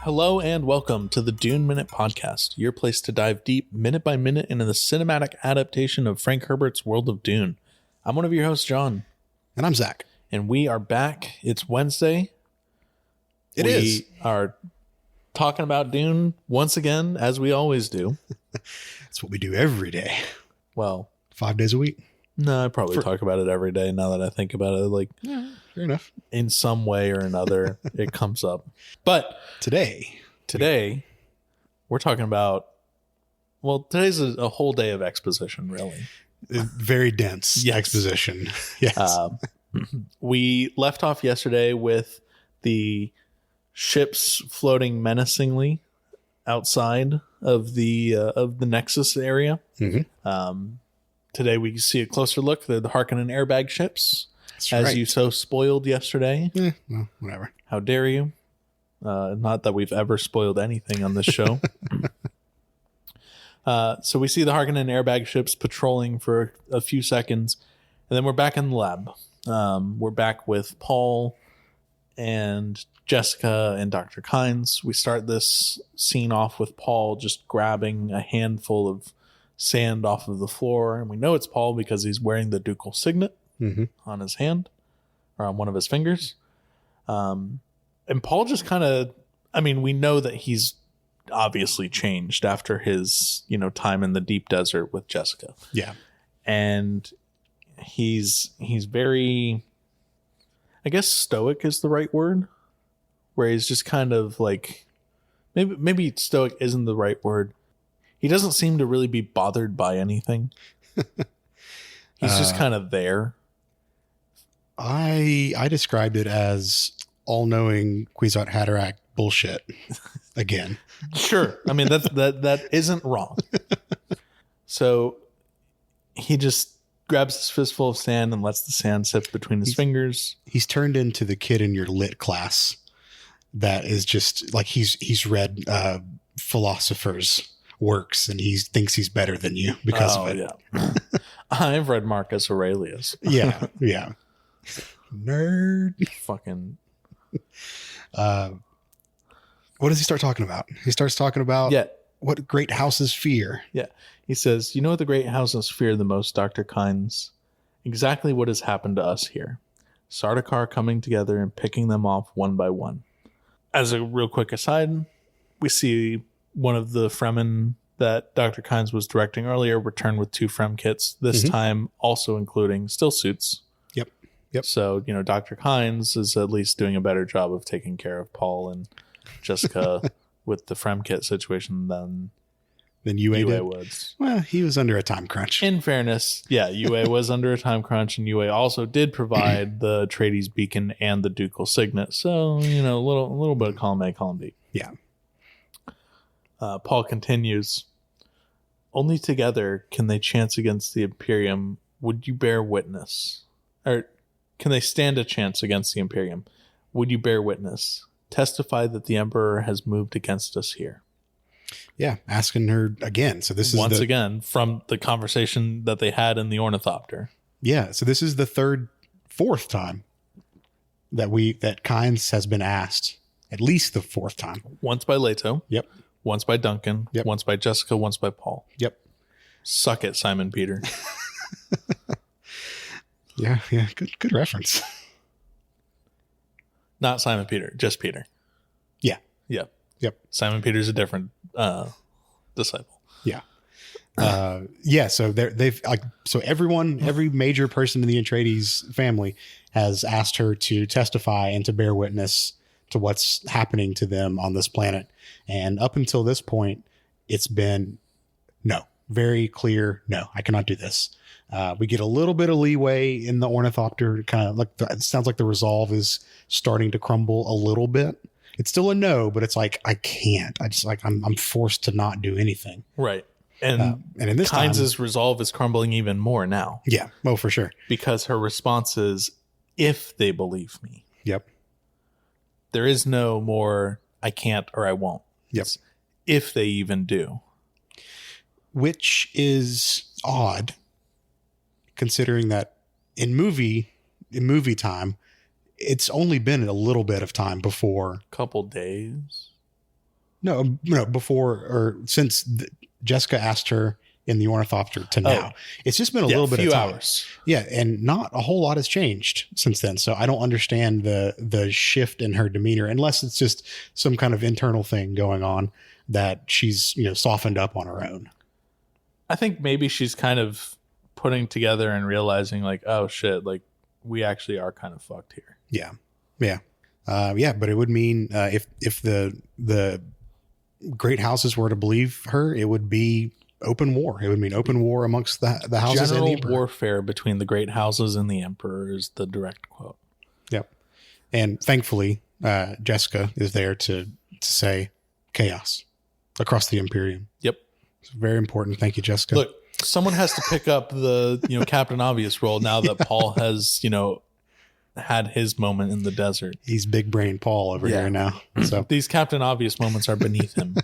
Hello and welcome to the Dune Minute Podcast, your place to dive deep minute by minute into the cinematic adaptation of Frank Herbert's world of Dune. I'm one of your hosts, John. And I'm Zach. And we are back. It's Wednesday. We are talking about Dune once again, as we always do. That's what we do every day. Well, 5 days a week. No, I probably talk about it every day now that I think about it. Yeah, fair enough. In some way or another, it comes up. But today we're talking about, today's a whole day of exposition, really. Very dense exposition. Yes. We left off yesterday with the ships floating menacingly outside of the Nexus area. Mm-hmm. Today we see a closer look. They're the Harkonnen airbag ships. That's as right. you so spoiled yesterday. Well, whatever. How dare you? Not that we've ever spoiled anything on this show. So we see the Harkonnen airbag ships patrolling for a few seconds, and then we're back in the lab. We're back with Paul and Jessica and Dr. Kynes. We start this scene off with Paul just grabbing a handful of sand off of the floor, and we know it's Paul because he's wearing the ducal signet on his hand, or on one of his fingers. And Paul just kind of, we know that he's obviously changed after his, time in the deep desert with Jessica. Yeah. And he's very, I guess stoic is the right word, where he's just kind of like, maybe stoic isn't the right word. He doesn't seem to really be bothered by anything. He's just kind of there. I described it as all-knowing Kwisatz Haderach bullshit again. Sure. That isn't wrong. So he just grabs his fistful of sand and lets the sand sip between his fingers. He's turned into the kid in your lit class that is just like he's read philosophers' works and he thinks he's better than you because of it. Yeah. I've read Marcus Aurelius. Yeah. Nerd. Fucking. What does he start talking about? He starts talking about what great houses fear. Yeah. He says, you know what the great houses fear the most, Dr. Kynes? Exactly what has happened to us here. Sardaukar coming together and picking them off one by one. As a real quick aside, we see one of the Fremen that Dr. Kynes was directing earlier return with 2 Frem kits, this time also including still suits. Yep. So, Dr. Kynes is at least doing a better job of taking care of Paul and Jessica with the Frem kit situation than UA was. Well, he was under a time crunch. In fairness, UA was under a time crunch, and UA also did provide the Atreides beacon and the ducal signet. So, a little bit of column A, column B. Yeah. Paul continues, only together can they chance against the Imperium. Would you bear witness? Or can they stand a chance against the Imperium? Would you bear witness? Testify that the Emperor has moved against us here. Yeah, asking her again. So this is once again from the conversation that they had in the Ornithopter. Yeah, so this is the fourth time that Kynes has been asked. At least the 4th time. Once by Leto. Yep. Once by Duncan. Yep. Once by Jessica. Once by Paul. Yep. Suck it, Simon Peter. Yeah. Good reference. Not Simon Peter, just Peter. Yeah. Yep. Simon Peter's a different disciple. Yeah. So every major person in the Atreides family has asked her to testify and to bear witness to what's happening to them on this planet. And up until this point, it's been no, very clear. No, I cannot do this. We get a little bit of leeway in the Ornithopter. Kind of it sounds like the resolve is starting to crumble a little bit. It's still a no, but it's like, I can't. I just I'm forced to not do anything. Right. And in this Kynes' resolve is crumbling even more now. Yeah. Oh, for sure. Because her response is, if they believe me. Yep. There is no more, I can't or I won't. Yep. It's if they even do. Which is odd, considering that in movie time, it's only been a little bit of time before. Couple days. No, before or since Jessica asked her in the Ornithopter to now. It's just been a little bit of time. Hours. Yeah, and not a whole lot has changed since then. So I don't understand the shift in her demeanor, unless it's just some kind of internal thing going on that she's, softened up on her own. I think maybe she's kind of putting together and realizing like, oh shit, like we actually are kind of fucked here. Yeah. But it would mean if the great houses were to believe her, it would be open war. It would mean open war amongst the houses. General and the emperor. Warfare between the great houses and the emperor is the direct quote. Yep. And thankfully, Jessica is there to say chaos across the Imperium. Yep. It's very important. Thank you, Jessica. Look, someone has to pick up the Captain Obvious role now that Paul has had his moment in the desert. He's big brain Paul over here now. So these Captain Obvious moments are beneath him.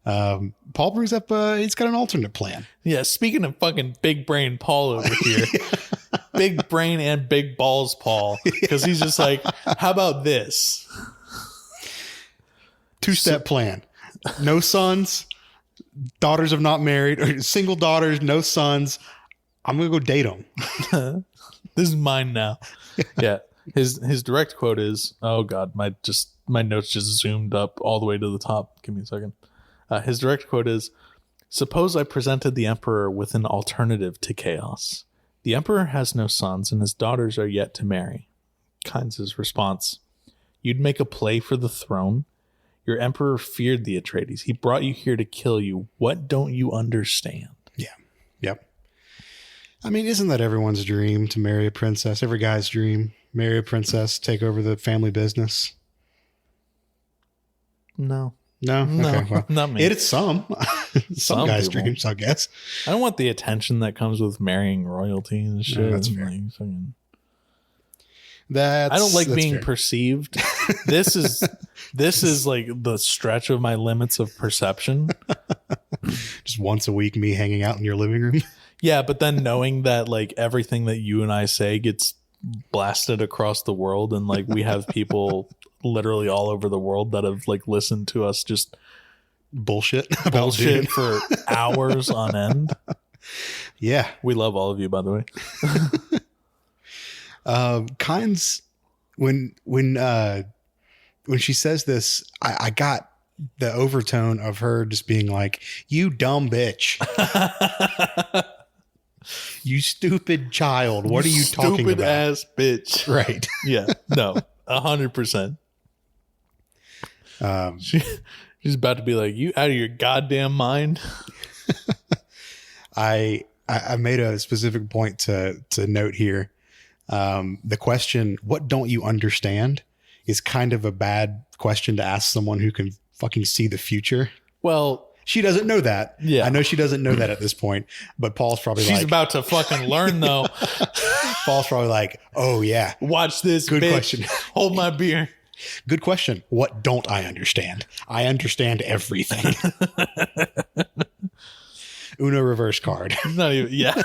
Paul brings up he's got an alternate plan. Yeah, speaking of fucking big brain Paul over here. Big brain and big balls Paul. Because he's just like, how about this? Two-step plan. No sons, daughters of not married, or single daughters, no sons. I'm going to go date them. This is mine now. Yeah. His direct quote is, oh God, my notes just zoomed up all the way to the top. Give me a second. His direct quote is, suppose I presented the emperor with an alternative to chaos. The emperor has no sons and his daughters are yet to marry. Kynes' response, you'd make a play for the throne? Your emperor feared the Atreides. He brought you here to kill you. What don't you understand? Yeah. Yep. I mean, isn't that everyone's dream to marry a princess? Every guy's dream. Marry a princess, take over the family business. No. No? Okay, well, not me. It's some guys' people. dreams, I guess. I don't want the attention that comes with marrying royalty and shit. No, that's fair. I don't like being fair. Perceived. This is like the stretch of my limits of perception. Just once a week, me hanging out in your living room. Yeah, but then knowing that like everything that you and I say gets blasted across the world, and like we have people literally all over the world that have like listened to us just bullshit for hours on end. Yeah, we love all of you, by the way. Kynes, when she says this, I got the overtone of her just being like, "You dumb bitch." You stupid child. What are you talking about? Stupid ass bitch. Right. Yeah. No, 100%. She's about to be like, you out of your goddamn mind. I made a specific point to note here. The question, what don't you understand, is kind of a bad question to ask someone who can fucking see the future. Well, she doesn't know that. Yeah. I know she doesn't know that at this point, but Paul's probably she's about to fucking learn though. Paul's probably like, oh yeah. Watch this. Good bitch. question. Hold my beer. Good question. What don't I understand? I understand everything. Uno reverse card. Not even, yeah.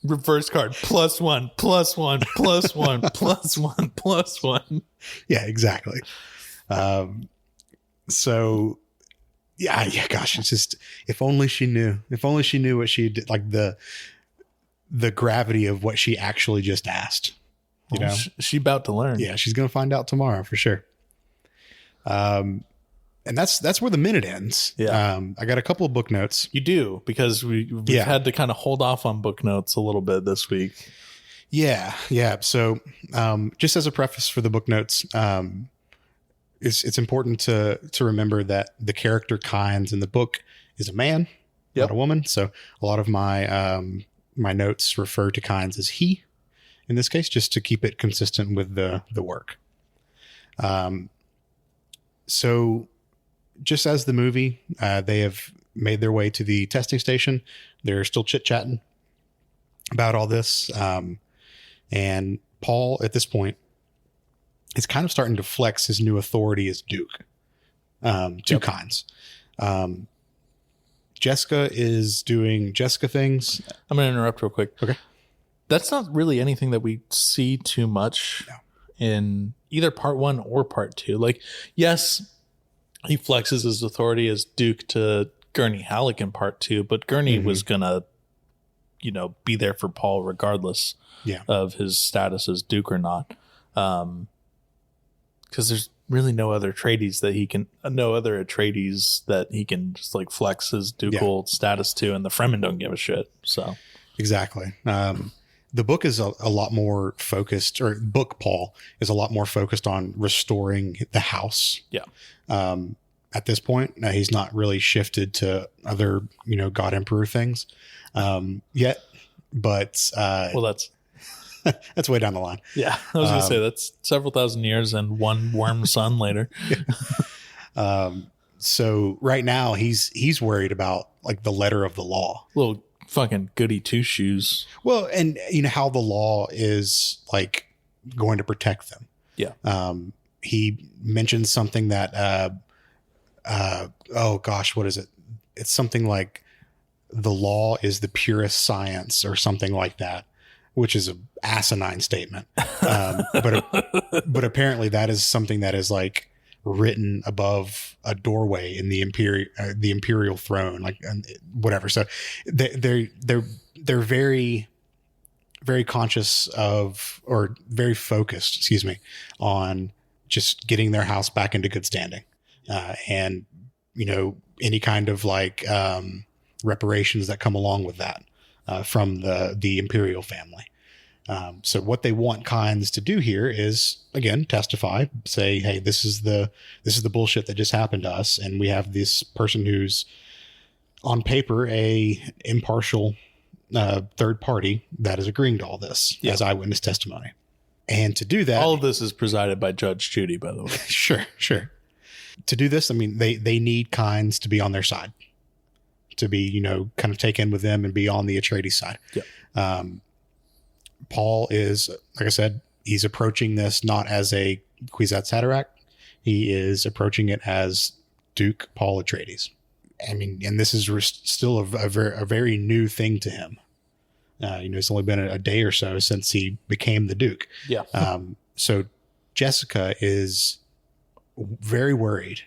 Reverse card. +1, +1, +1, +1, +1. Yeah, exactly. So yeah, gosh, it's just, if only she knew what she did, like the gravity of what she actually just asked. You know, she about to learn. Yeah, she's gonna find out tomorrow for sure. And that's where the minute ends. Yeah. I got a couple of book notes. You do, because we've had to kind of hold off on book notes a little bit this week. Yeah. So just as a preface for the book notes, it's important to remember that the character Kynes in the book is a man, not a woman. So a lot of my my notes refer to Kynes as he in this case, just to keep it consistent with the work. So just as the movie, they have made their way to the testing station. They're still chit-chatting about all this. And Paul, at this point, is kind of starting to flex his new authority as Duke to Kynes. Jessica is doing Jessica things. I'm going to interrupt real quick. Okay. That's not really anything that we see too much in either part 1 or part 2. Like, yes, he flexes his authority as Duke to Gurney Halleck in part 2, but Gurney was gonna, be there for Paul regardless of his status as Duke or not. Because there's really no other Atreides that he can just like flex his ducal status to, and the Fremen don't give a shit. So exactly. The book is a lot more focused, or book Paul is a lot more focused on restoring the house. Yeah. At this point, he's not really shifted to other, God Emperor things yet. But well, that's way down the line. Yeah, I was gonna say that's several thousand years and one worm sun later. So right now he's worried about like the letter of the law. Little fucking goody two shoes. Well, and how the law is like going to protect them. Yeah. He mentions something that oh gosh, what is it? It's something like the law is the purest science or something like that, which is an asinine statement. But apparently that is something that is like written above a doorway in the imperial throne, like whatever. So they're very, very conscious of, or very focused, on just getting their house back into good standing. And any kind of like reparations that come along with that from the imperial family. So what they want Kynes to do here is, again, testify, say, hey, this is the bullshit that just happened to us, and we have this person who's on paper a impartial third party that is agreeing to all this as eyewitness testimony. And to do that, all of this is presided by Judge Judy, by the way. Sure. To do this, I mean, they need Kynes to be on their side, to be, kind of take in with them and be on the Atreides side. Yeah. Paul is, like I said, he's approaching this not as a Kwisatz Haderach. He is approaching it as Duke Paul Atreides. I mean, and this is still a very new thing to him. It's only been a day or so since he became the Duke. Yeah. So Jessica is very worried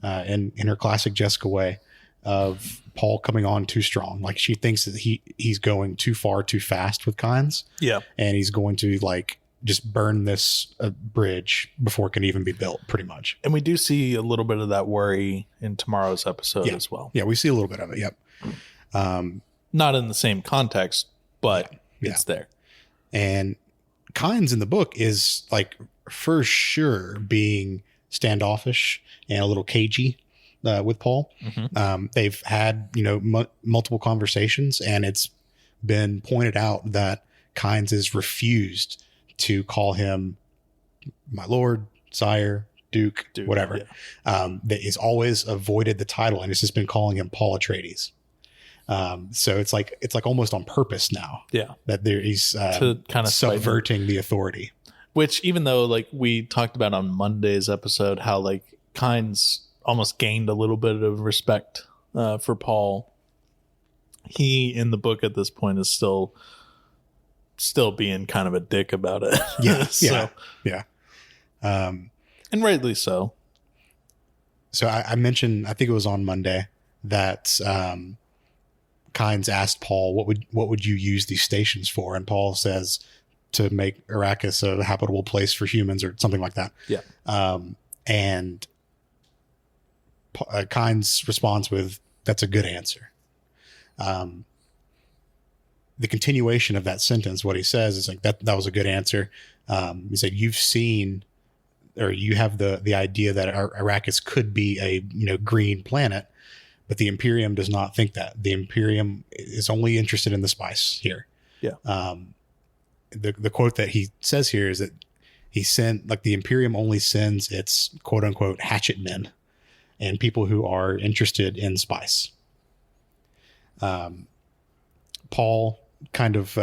in her classic Jessica way of Paul coming on too strong. Like she thinks that he's going too far too fast with Kynes. Yeah. And he's going to like just burn this bridge before it can even be built, pretty much. And we do see a little bit of that worry in tomorrow's episode as well. Yeah, we see a little bit of it. Yep. Not in the same context, but it's there. And Kynes in the book is like for sure being standoffish and a little cagey with Paul. Mm-hmm. They've had, multiple conversations, and it's been pointed out that Kynes has refused to call him my lord, sire, Duke, whatever. Yeah. That he's always avoided the title, and it's just been calling him Paul Atreides. So it's like almost on purpose now. Yeah. That he's to kind of subverting the authority. Which, even though like we talked about on Monday's episode, how like Kynes almost gained a little bit of respect for Paul, he in the book at this point is still being kind of a dick about it. Yeah. Yeah. And rightly so. So I mentioned, I think it was on Monday, that Kynes asked Paul, what would you use these stations for? And Paul says to make Arrakis a habitable place for humans or something like that. Yeah. And Kynes responds with, that's a good answer. The continuation of that sentence, what he says is like, that was a good answer. He said, you've seen, or you have the idea that Arrakis could be a, green planet, but the Imperium does not think that. The Imperium is only interested in the spice here. Yeah. The quote that he says here is that the Imperium only sends its quote unquote hatchet men and people who are interested in spice. Paul kind of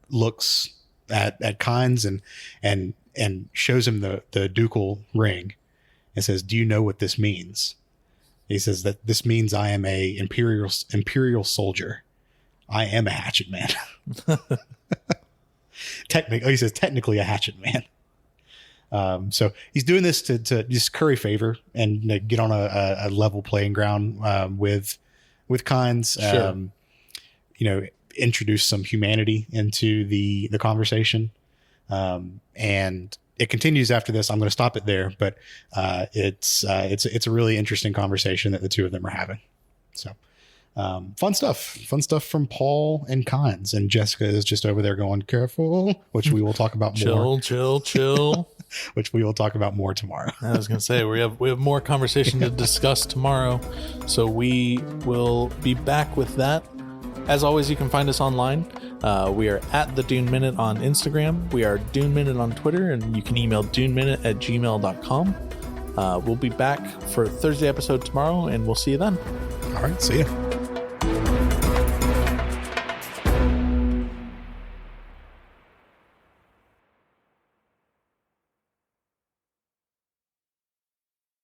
looks at Kynes and shows him the ducal ring and says, do you know what this means? He says that this means I am a imperial soldier. I am a hatchet man. He says technically a hatchet man. So he's doing this to just curry favor and get on a level playing ground with Kynes. Sure. Introduce some humanity into the conversation. And it continues after this. I'm going to stop it there, but it's a really interesting conversation that the two of them are having. So fun stuff from Paul and Kynes, and Jessica is just over there going, careful, which we will talk about more. Chill. Which we will talk about more tomorrow. I was going to say, we have more conversation to discuss tomorrow. So we will be back with that. As always, you can find us online. We are at the Dune Minute on Instagram. We are Dune Minute on Twitter, and you can email duneminute@gmail.com. We'll be back for Thursday episode tomorrow, and we'll see you then. All right. See ya.